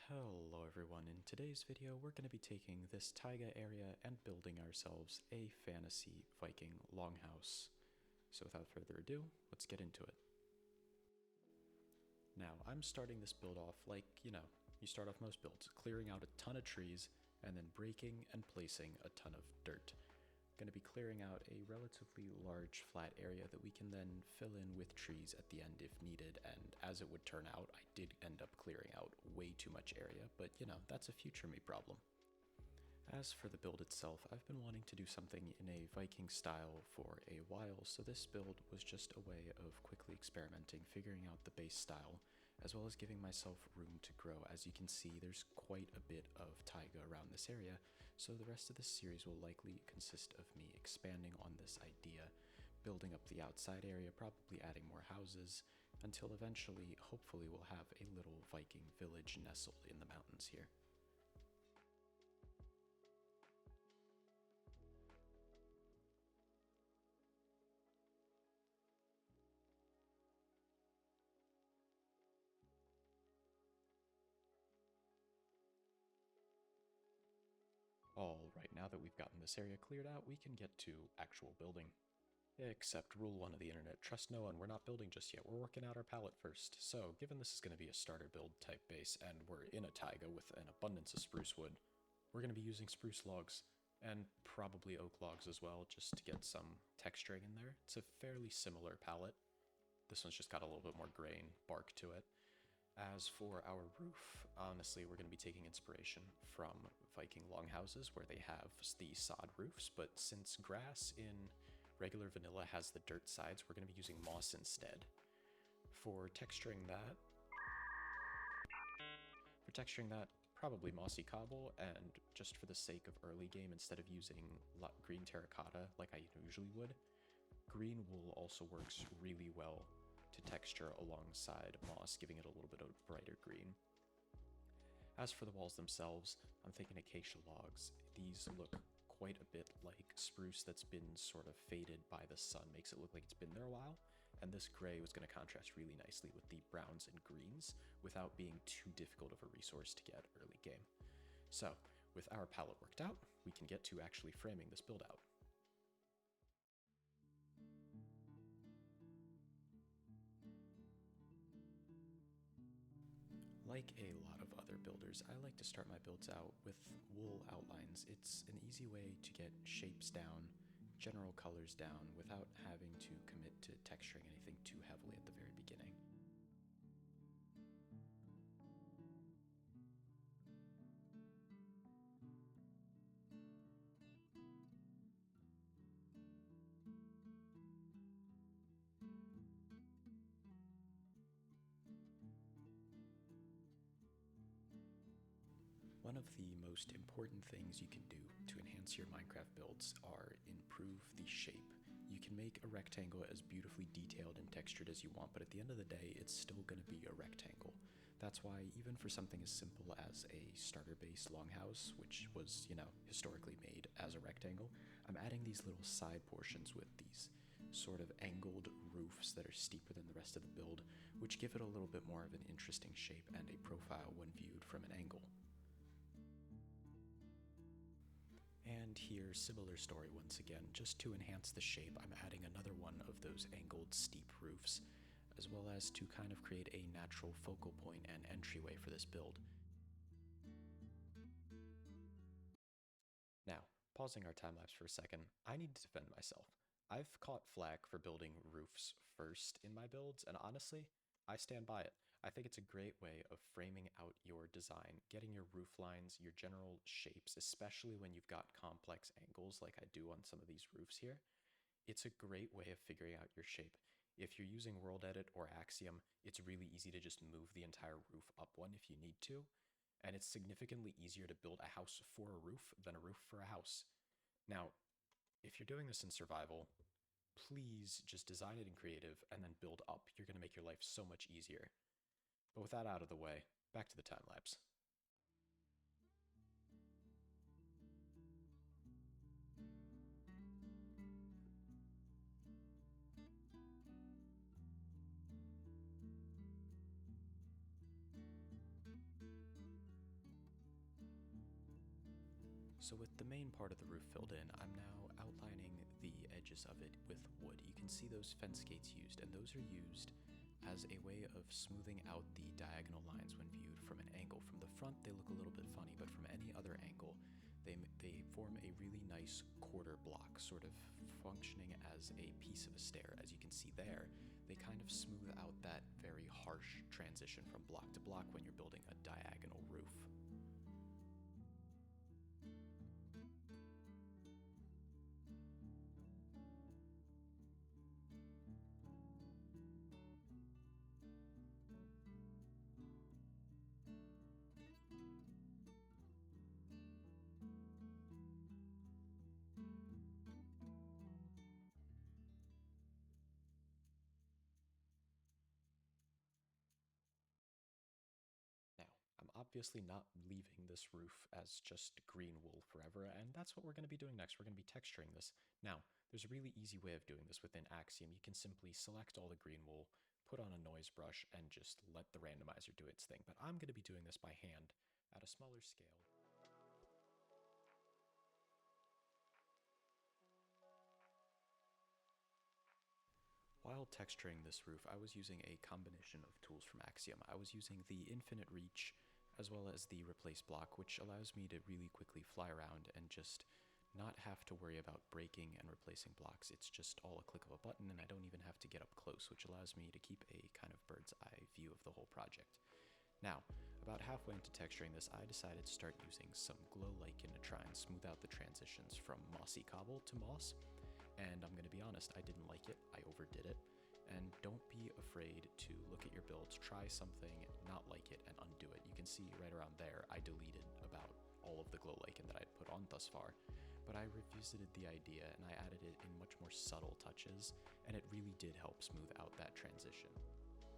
Hello everyone, in today's video we're going to be taking this taiga area and building ourselves a Fantasy-Viking Longhouse. So without further ado, let's get into it. Now, I'm starting this build off like, you start off most builds, clearing out a ton of trees and then breaking and placing a ton of dirt. Going to be clearing out a relatively large flat area that we can then fill in with trees at the end if needed, and as it would turn out, I did end up clearing out way too much area, but that's a future me problem. As for the build itself, I've been wanting to do something in a Viking style for a while, so this build was just a way of quickly experimenting, figuring out the base style, as well as giving myself room to grow. As you can see, there's quite a bit of taiga around this area, so the rest of this series will likely consist of me expanding on this idea, building up the outside area, probably adding more houses, until eventually, hopefully, we'll have a little Viking village nestled in the mountains here. Alright, now that we've gotten this area cleared out, we can get to actual building. Except rule 1 of the internet, trust no one, we're not building just yet, we're working out our palette first. So, given this is going to be a starter build type base, and we're in a taiga with an abundance of spruce wood, we're going to be using spruce logs, and probably oak logs as well, just to get some texturing in there. It's a fairly similar palette. This one's just got a little bit more grain bark to it. As for our roof, honestly, we're going to be taking inspiration from Viking longhouses where they have the sod roofs, but since grass in regular vanilla has the dirt sides, we're going to be using moss instead. For texturing that, probably mossy cobble, and just for the sake of early game, instead of using green terracotta like I usually would, green wool also works really well to texture alongside moss, giving it a little bit of brighter green. As for the walls themselves, I'm thinking acacia logs. These look quite a bit like spruce that's been sort of faded by the sun, makes it look like it's been there a while, and this gray was going to contrast really nicely with the browns and greens without being too difficult of a resource to get early game. So, with our palette worked out, we can get to actually framing this build out. Like a lot of other builders, I like to start my builds out with wool outlines. It's an easy way to get shapes down, general colors down, without having to commit to texturing anything too heavily at the very beginning. One of the most important things you can do to enhance your Minecraft builds are improve the shape. You can make a rectangle as beautifully detailed and textured as you want, but at the end of the day, it's still going to be a rectangle. That's why even for something as simple as a starter base longhouse, which was, historically made as a rectangle, I'm adding these little side portions with these sort of angled roofs that are steeper than the rest of the build, which give it a little bit more of an interesting shape and a profile when viewed from an angle. And here, similar story once again, just to enhance the shape, I'm adding another one of those angled steep roofs, as well as to kind of create a natural focal point and entryway for this build. Now, pausing our time-lapse for a second, I need to defend myself. I've caught flack for building roofs first in my builds, and honestly, I stand by it. I think it's a great way of framing out your design, getting your roof lines, your general shapes, especially when you've got complex angles like I do on some of these roofs here. It's a great way of figuring out your shape. If you're using World Edit or Axiom, it's really easy to just move the entire roof up one if you need to, and it's significantly easier to build a house for a roof than a roof for a house. Now, if you're doing this in survival, please just design it in creative and then build up. You're going to make your life so much easier. But with that out of the way, back to the time lapse. So with the main part of the roof filled in, I'm now outlining the edges of it with wood. You can see those fence gates used, and those are used as a way of smoothing out the diagonal lines when viewed from an angle. From the front, they look a little bit funny, but from any other angle, they form a really nice quarter block, sort of functioning as a piece of a stair. As you can see there, they kind of smooth out that very harsh transition from block to block when you're building a diagonal roof. Now, I'm obviously not leaving this roof as just green wool forever, and that's what we're going to be doing next. We're going to be texturing this. Now, there's a really easy way of doing this within Axiom. You can simply select all the green wool, put on a noise brush, and just let the randomizer do its thing. But I'm going to be doing this by hand at a smaller scale. While texturing this roof, I was using a combination of tools from Axiom. I was using the Infinite Reach as well as the Replace block, which allows me to really quickly fly around and just not have to worry about breaking and replacing blocks. It's just all a click of a button, and I don't even have to get up close, which allows me to keep a kind of bird's eye view of the whole project. Now, about halfway into texturing this, I decided to start using some glow lichen to try and smooth out the transitions from mossy cobble to moss. And I'm going to be honest, I didn't like it. I overdid it. And don't be afraid to look at your builds, try something, not like it, and undo it. You can see right around there, I deleted about all of the glow lichen that I'd put on thus far. But I revisited the idea and I added it in much more subtle touches, and it really did help smooth out that transition.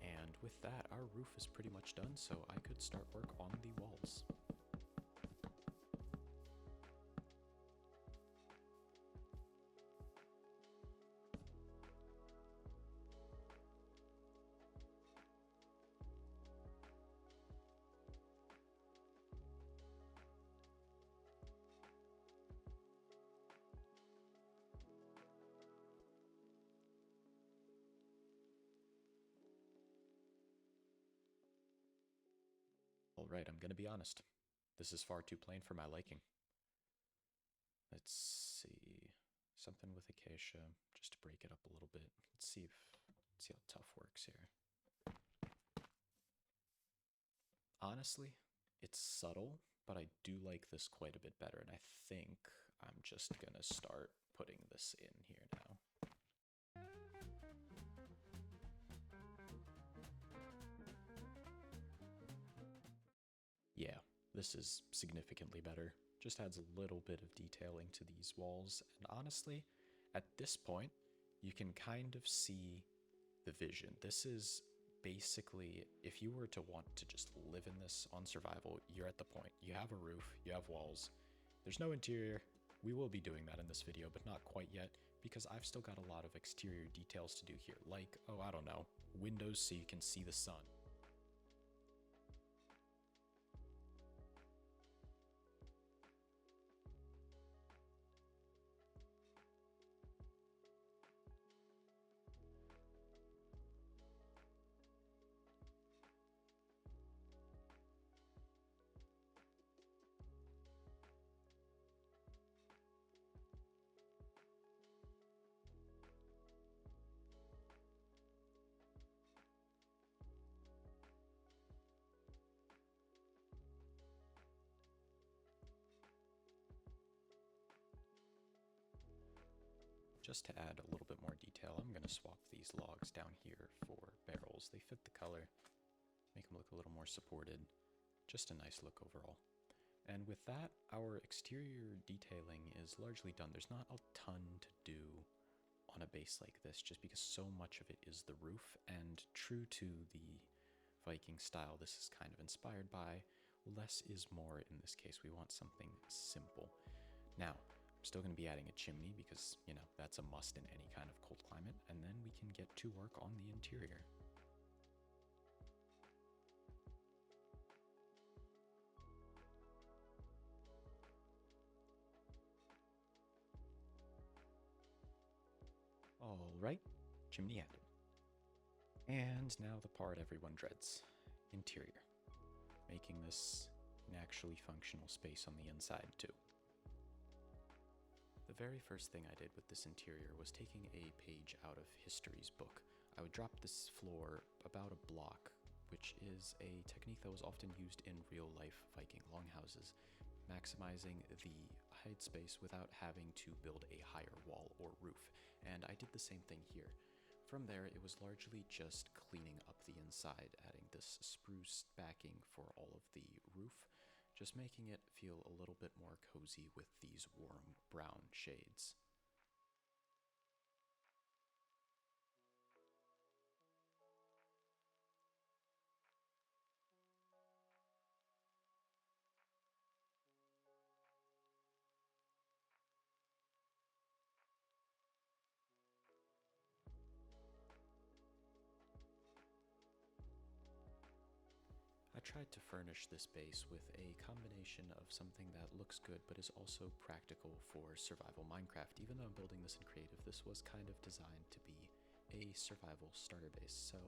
And with that, our roof is pretty much done, so I could start work on the walls. Alright, I'm gonna be honest. This is far too plain for my liking. Let's see. Something with acacia, just to break it up a little bit. Let's see how tough works here. Honestly, it's subtle, but I do like this quite a bit better, and I think I'm just gonna start putting this in here now. Yeah, this is significantly better. Just adds a little bit of detailing to these walls, and honestly, at this point, you can kind of see the vision. This is basically, if you were to want to just live in this on survival, you're at the point. You have a roof, you have walls, there's no interior. We will be doing that in this video, but not quite yet, because I've still got a lot of exterior details to do here, like, oh, I don't know, windows so you can see the sun. Just to add a little bit more detail, I'm going to swap these logs down here for barrels. They fit the color, make them look a little more supported. Just a nice look overall. And with that, our exterior detailing is largely done. There's not a ton to do on a base like this, just because so much of it is the roof, and true to the Viking style this is kind of inspired by, less is more in this case. We want something simple. Now, still going to be adding a chimney because, you know, that's a must in any kind of cold climate, and then we can get to work on the interior. All right, chimney added. And now the part everyone dreads, interior. Making this an actually functional space on the inside too. The very first thing I did with this interior was taking a page out of History's book. I would drop this floor about a block, which is a technique that was often used in real-life Viking longhouses, maximizing the height space without having to build a higher wall or roof, and I did the same thing here. From there, it was largely just cleaning up the inside, adding this spruce backing for all of the roof, just making it feel a little bit more cozy with these warm brown shades. I tried to furnish this base with a combination of something that looks good but is also practical for survival Minecraft. Even though I'm building this in creative, this was kind of designed to be a survival starter base. So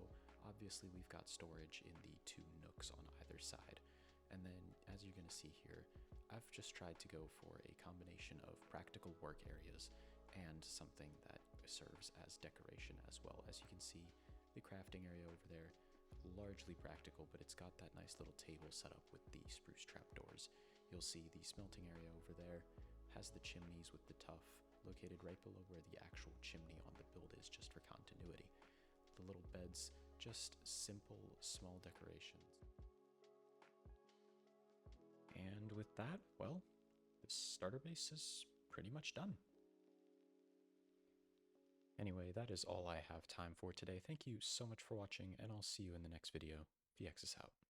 obviously we've got storage in the two nooks on either side. And then as you're going to see here, I've just tried to go for a combination of practical work areas and something that serves as decoration as well. As you can see, the crafting area over there, largely practical, but it's got that nice little table set up with the spruce trapdoors. You'll see the smelting area over there has the chimneys with the tuff located right below where the actual chimney on the build is, just for continuity. The little beds, just simple, small decorations. And with that, well, this starter base is pretty much done. Anyway, that is all I have time for today. Thank you so much for watching, and I'll see you in the next video. VX is out.